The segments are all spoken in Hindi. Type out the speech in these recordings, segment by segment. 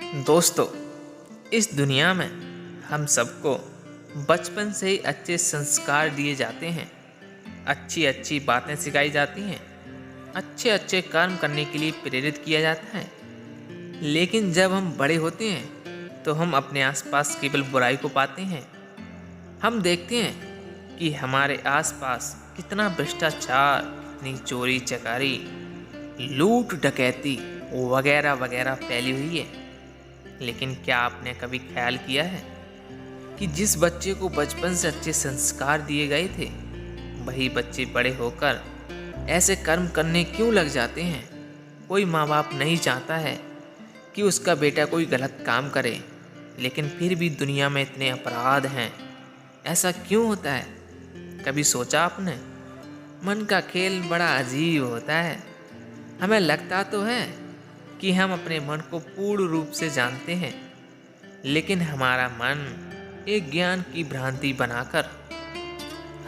दोस्तों, इस दुनिया में हम सबको बचपन से ही अच्छे संस्कार दिए जाते हैं। अच्छी अच्छी बातें सिखाई जाती हैं। अच्छे अच्छे कर्म करने के लिए प्रेरित किया जाता है। लेकिन जब हम बड़े होते हैं तो हम अपने आसपास केवल बुराई को पाते हैं। हम देखते हैं कि हमारे आसपास कितना भ्रष्टाचार, कितनी चोरी चकारी, लूट डकैती वगैरह वगैरह फैली हुई है। लेकिन क्या आपने कभी ख्याल किया है कि जिस बच्चे को बचपन से अच्छे संस्कार दिए गए थे, वही बच्चे बड़े होकर ऐसे कर्म करने क्यों लग जाते हैं? कोई माँ बाप नहीं चाहता है कि उसका बेटा कोई गलत काम करे, लेकिन फिर भी दुनिया में इतने अपराध हैं। ऐसा क्यों होता है? कभी सोचा आपने? मन का खेल बड़ा अजीब होता है। हमें लगता तो है कि हम अपने मन को पूर्ण रूप से जानते हैं, लेकिन हमारा मन एक ज्ञान की भ्रांति बनाकर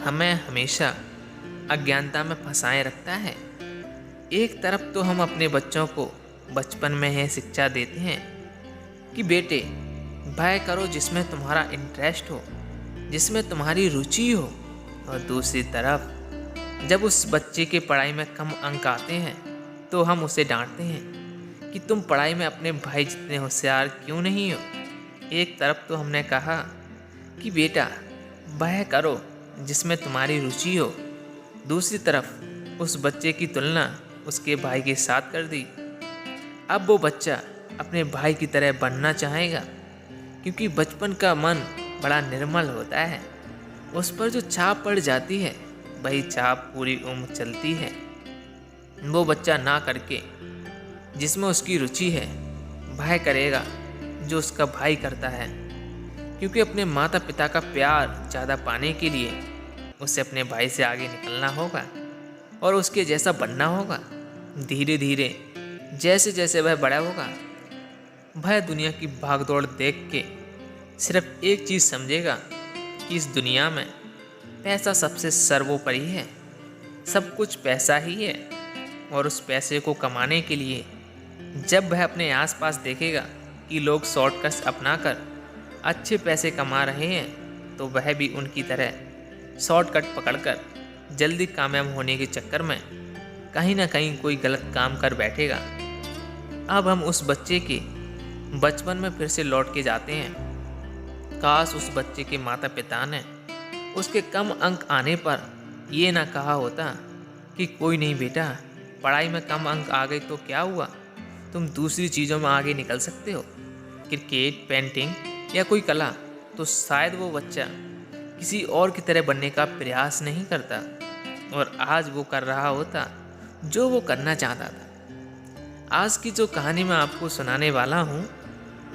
हमें हमेशा अज्ञानता में फंसाए रखता है। एक तरफ तो हम अपने बच्चों को बचपन में यह शिक्षा देते हैं कि बेटे, वह करो जिसमें तुम्हारा इंटरेस्ट हो, जिसमें तुम्हारी रुचि हो, और दूसरी तरफ जब उस बच्चे के पढ़ाई में कम अंक आते हैं तो हम उसे डांटते हैं कि तुम पढ़ाई में अपने भाई जितने होशियार क्यों नहीं हो। एक तरफ तो हमने कहा कि बेटा, वह करो जिसमें तुम्हारी रुचि हो, दूसरी तरफ उस बच्चे की तुलना उसके भाई के साथ कर दी। अब वो बच्चा अपने भाई की तरह बनना चाहेगा, क्योंकि बचपन का मन बड़ा निर्मल होता है। उस पर जो छाप पड़ जाती है वही छाप पूरी उम्र चलती है। वो बच्चा ना करके जिसमें उसकी रुचि है वह करेगा जो उसका भाई करता है, क्योंकि अपने माता पिता का प्यार ज़्यादा पाने के लिए उसे अपने भाई से आगे निकलना होगा और उसके जैसा बनना होगा। धीरे धीरे जैसे जैसे वह बड़ा होगा, वह दुनिया की भागदौड़ देख के सिर्फ एक चीज़ समझेगा कि इस दुनिया में पैसा सबसे सर्वोपरि है। सब कुछ पैसा ही है, और उस पैसे को कमाने के लिए जब वह अपने आसपास देखेगा कि लोग शॉर्टकट्स अपनाकर अच्छे पैसे कमा रहे हैं, तो वह भी उनकी तरह शॉर्टकट पकड़कर जल्दी कामयाब होने के चक्कर में कहीं ना कहीं कोई गलत काम कर बैठेगा। अब हम उस बच्चे के बचपन में फिर से लौट के जाते हैं। काश उस बच्चे के माता पिता ने उसके कम अंक आने पर यह ना कहा होता कि कोई नहीं बेटा, पढ़ाई में कम अंक आ गए तो क्या हुआ, तुम दूसरी चीज़ों में आगे निकल सकते हो, क्रिकेट, पेंटिंग या कोई कला। तो शायद वो बच्चा किसी और की तरह बनने का प्रयास नहीं करता और आज वो कर रहा होता जो वो करना चाहता था। आज की जो कहानी मैं आपको सुनाने वाला हूँ,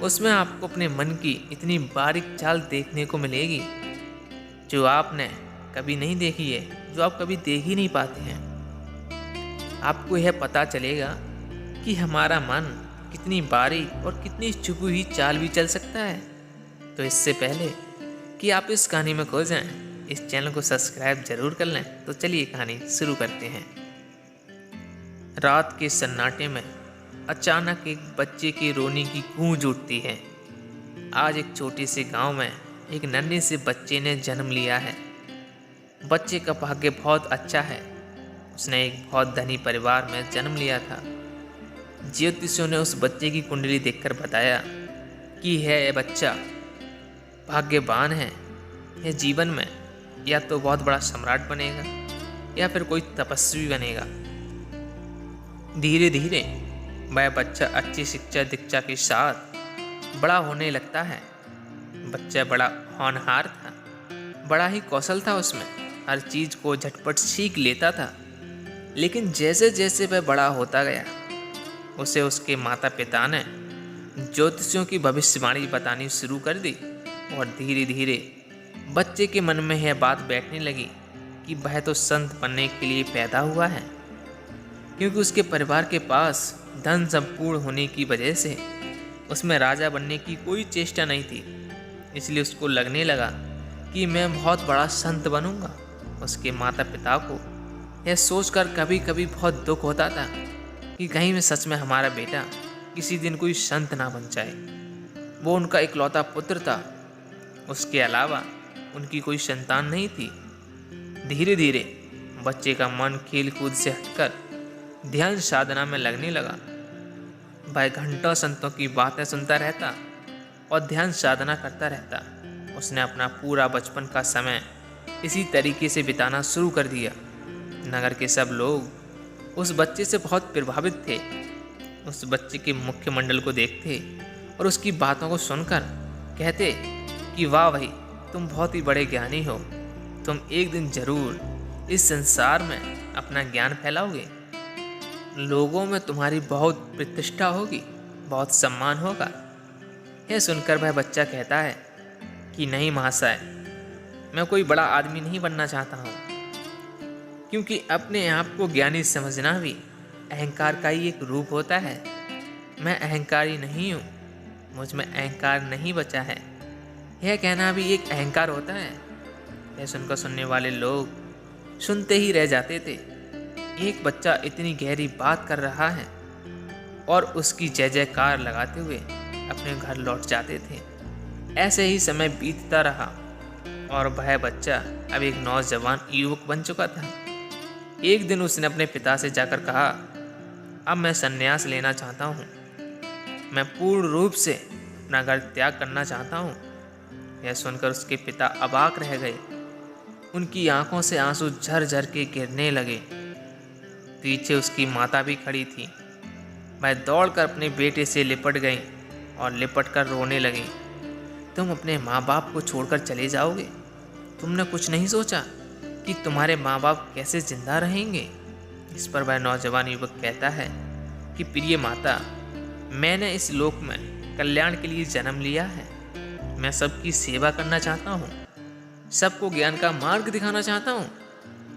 उसमें आपको अपने मन की इतनी बारीक चाल देखने को मिलेगी जो आपने कभी नहीं देखी है, जो आप कभी देख ही नहीं पाते हैं। आपको यह पता चलेगा कि हमारा मन कितनी बारीक और कितनी छुपी हुई चाल भी चल सकता है। तो इससे पहले कि आप इस कहानी में खो जाएं, इस चैनल को सब्सक्राइब जरूर कर लें। तो चलिए कहानी शुरू करते हैं। रात के सन्नाटे में अचानक एक बच्चे के रोने की गूंज उठती है। आज एक छोटे से गांव में एक नन्हे से बच्चे ने जन्म लिया है। बच्चे का भाग्य बहुत अच्छा है। उसने एक बहुत धनी परिवार में जन्म लिया था। ज्योतिषियों ने उस बच्चे की कुंडली देखकर बताया कि यह बच्चा भाग्यवान है। यह जीवन में या तो बहुत बड़ा सम्राट बनेगा या फिर कोई तपस्वी बनेगा। धीरे धीरे वह बच्चा अच्छी शिक्षा दीक्षा के साथ बड़ा होने लगता है। बच्चा बड़ा होनहार था, बड़ा ही कौशल था उसमें, हर चीज़ को झटपट सीख लेता था। लेकिन जैसे जैसे वह बड़ा होता गया, उसे उसके माता पिता ने ज्योतिषियों की भविष्यवाणी बतानी शुरू कर दी और धीरे धीरे बच्चे के मन में यह बात बैठने लगी कि वह तो संत बनने के लिए पैदा हुआ है, क्योंकि उसके परिवार के पास धन संपूर्ण होने की वजह से उसमें राजा बनने की कोई चेष्टा नहीं थी। इसलिए उसको लगने लगा कि मैं बहुत बड़ा संत बनूंगा। उसके माता पिता को यह सोचकर कभी कभी बहुत दुख होता था कि कहीं में सच में हमारा बेटा किसी दिन कोई संत ना बन जाए। वो उनका इकलौता पुत्र था। उसके अलावा उनकी कोई संतान नहीं थी। धीरे धीरे बच्चे का मन खेल कूद से हटकर ध्यान साधना में लगने लगा। वह घंटों संतों की बातें सुनता रहता और ध्यान साधना करता रहता। उसने अपना पूरा बचपन का समय इसी तरीके से बिताना शुरू कर दिया। नगर के सब लोग उस बच्चे से बहुत प्रभावित थे। उस बच्चे के मुख्यमंडल को देखते और उसकी बातों को सुनकर कहते कि वाह भाई, तुम बहुत ही बड़े ज्ञानी हो। तुम एक दिन जरूर इस संसार में अपना ज्ञान फैलाओगे। लोगों में तुम्हारी बहुत प्रतिष्ठा होगी, बहुत सम्मान होगा। यह सुनकर वह बच्चा कहता है कि नहीं महाशय, मैं कोई बड़ा आदमी नहीं बनना चाहता हूँ, क्योंकि अपने आप को ज्ञानी समझना भी अहंकार का ही एक रूप होता है। मैं अहंकारी नहीं हूँ, मुझ में अहंकार नहीं बचा है। यह कहना भी एक अहंकार होता है। यह सुनकर सुनने वाले लोग सुनते ही रह जाते थे। एक बच्चा इतनी गहरी बात कर रहा है और उसकी जय जयकार लगाते हुए अपने घर लौट जाते थे। ऐसे ही समय बीतता रहा और वह बच्चा अब एक नौजवान युवक बन चुका था। एक दिन उसने अपने पिता से जाकर कहा, अब मैं संन्यास लेना चाहता हूँ। मैं पूर्ण रूप से अपना घर त्याग करना चाहता हूँ। यह सुनकर उसके पिता अबाक रह गए। उनकी आंखों से आंसू झरझर के गिरने लगे। पीछे उसकी माता भी खड़ी थी। वह दौड़कर अपने बेटे से लिपट गई और लिपट कर रोने लगी। तुम अपने माँ बाप को छोड़कर चले जाओगे? तुमने कुछ नहीं सोचा कि तुम्हारे माँ बाप कैसे जिंदा रहेंगे? इस पर वह नौजवान युवक कहता है कि प्रिय माता, मैंने इस लोक में कल्याण के लिए जन्म लिया है। मैं सबकी सेवा करना चाहता हूँ, सबको ज्ञान का मार्ग दिखाना चाहता हूँ।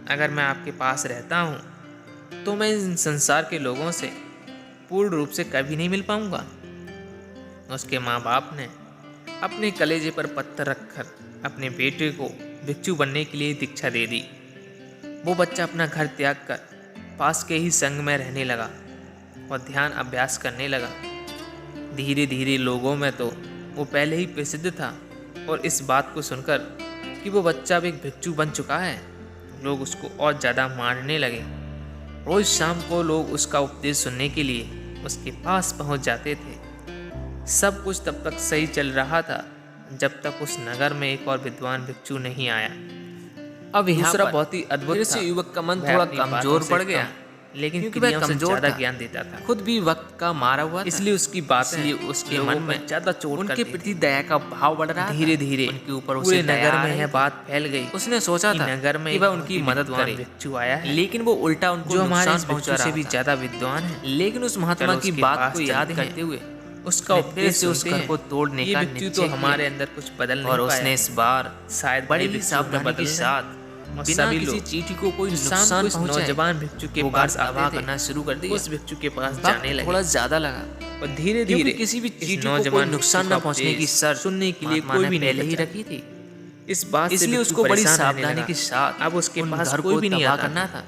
अगर मैं आपके पास रहता हूँ तो मैं इन संसार के लोगों से पूर्ण रूप से कभी नहीं मिल पाऊंगा। उसके माँ बाप ने अपने कलेजे पर पत्थर रखकर अपने बेटे को भिक्षु बनने के लिए दीक्षा दे दी। वो बच्चा अपना घर त्याग कर पास के ही संग में रहने लगा और ध्यान अभ्यास करने लगा। धीरे धीरे लोगों में तो वो पहले ही प्रसिद्ध था और इस बात को सुनकर कि वो बच्चा अब एक भिक्षु बन चुका है, लोग उसको और ज़्यादा मानने लगे। रोज शाम को लोग उसका उपदेश सुनने के लिए उसके पास पहुंच जाते थे। सब कुछ तब तक सही चल रहा था जब तक उस नगर में एक और विद्वान भिक्षु नहीं आया। अब दूसरा बहुत ही अद्भुत था। युवक का मन थोड़ा कमजोर पड़ गया, लेकिन क्योंकि वह कमजोर ज्यादा ज्ञान देता था, खुद भी वक्त का मारा हुआ, इसलिए उसकी बात उसके मन में ज्यादा चोट उनके प्रति दया का भाव बढ़ रहा। धीरे धीरे उनके ऊपर पूरे नगर में यह बात फैल गई। उसने सोचा था नगर में वह उनकी मदद करे, भिक्षु आया है, लेकिन वो उल्टा उनको जो हमारे भिक्षु से भी ज्यादा विद्वान है। लेकिन उस महात्मा की बात को याद करते हुए उसका उपदेश से उस घर को तोड़ने का निश्चय तो हमारे अंदर कुछ बदल नहीं पाया। और उसने इस बार शायद बड़ी ही सावधानी के साथ बिना किसी चीटी को कोई नुकसान पहुंचाए नौजवान भिक्षु के पास दवा करना शुरू कर दिया। उस भिक्षु के पास जाने लगे। थोड़ा ज्यादा लगा और धीरे धीरे किसी भी चीटी को कोई नुकसान न पहुंचने की शर्त सुनने के लिए कोई भी पहले ही रखी थी। इस बात इसलिए उसको बड़ी सावधानी के साथ अब उसके पास कोई भी नहीं करना था।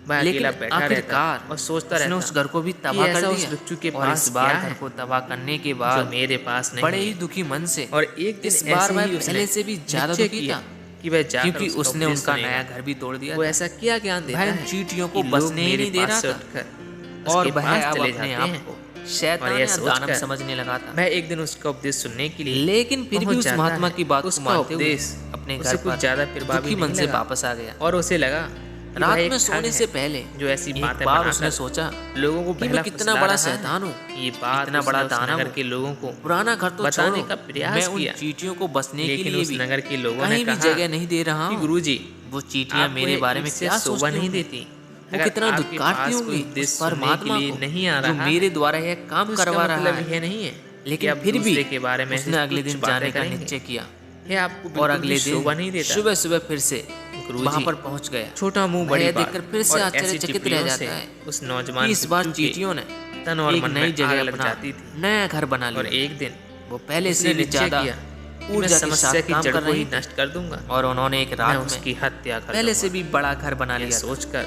लेकिन आखिरकार और सोचता रहता उस घर को भी तबाह कर दिया। उस भिक्षु के पास बार घर को तबाह करने के बाद मेरे पास नहीं, बड़े ही दुखी मन से और एक दिन इस बार वह पहले से भी ज्यादा दुखी था कि वह क्योंकि उसने उनका नया घर भी तोड़ दिया। वो ऐसा क्या ज्ञान देता है, चींटियों को बसने ही नहीं दे रहा था और वह अब अपने आप को शैतान या दानव समझने लगा था। वह एक दिन उसका उपदेश सुनने के लिए, लेकिन फिर भी उस महात्मा की बात को मानते हुए अपने घर पर ज्यादा प्रभावी मन से वापस आ गया। और उसे लगा रात में सोने से पहले जो ऐसी बातें बार उसने सोचा लोगों को मैं कितना बड़ा शैतान हूँ, ये बात इतना बड़ा दानव के लोगों को पुराना घर तो बताने का प्रयास किया। चींटियों को बसने के लिए भी नगर के लोगों ने कहा जगह नहीं दे रहा हूँ। गुरुजी, वो चींटियां मेरे बारे में क्या शोभा नहीं देती, वो कितना दुत्कारती होंगी परमात्मा को नहीं आ रहा, मेरे द्वारा यह काम करवा रहा है नहीं है। लेकिन फिर भी के बारे में उसने अगले दिन जाने का निश्चय किया और अगले दिन सुबह सुबह फिर से वहाँ पर पहुँच गया। छोटा मुंह बड़ी देखकर फिर से आश्चर्यचकित रह जाता है। उस नौजवान इस बार चींटियों ने तन और मन नई जगह अपना नया घर बना लिया। और एक दिन वो पहले से भी ज्यादा ऊर्जा समस्या की जड़ को ही नष्ट कर दूंगा। और उन्होंने एक रात में उसकी हत्या कर पहले से भी बड़ा घर बना लिया। सोचकर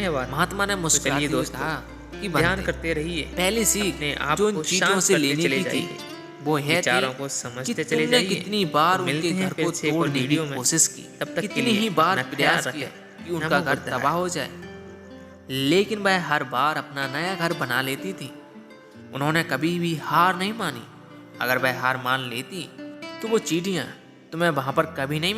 यह बात? महात्मा ने तो मुस्कुराते चलिए हुए दोस्तों, कहा कि ध्यान बनते, करते रहिए। पहली सीख अपने आप जो को उन चीजों शांत से करते लेने चले की थी जाइए। वो है विचारों थी को कि समझते चले तुमने जाइए। कितनी बार तो उनके मिलते हैं घर फिर को से एक और तोड़ने की वीडियो में। कोशिश की, तब तक के कितनी लिए ही बार अपना प्रयास ख्याल किया रखें। कि उनका नमो घर बुद्धाय। तबाह हो जाए, लेकिन वह हर बार अपना नया घर बना लेती थी। उन्होंने कभी भी हार नहीं मानी। अगर वह हार मान लेती तो वो चींटियां तुम्हें वहां पर कभी नहीं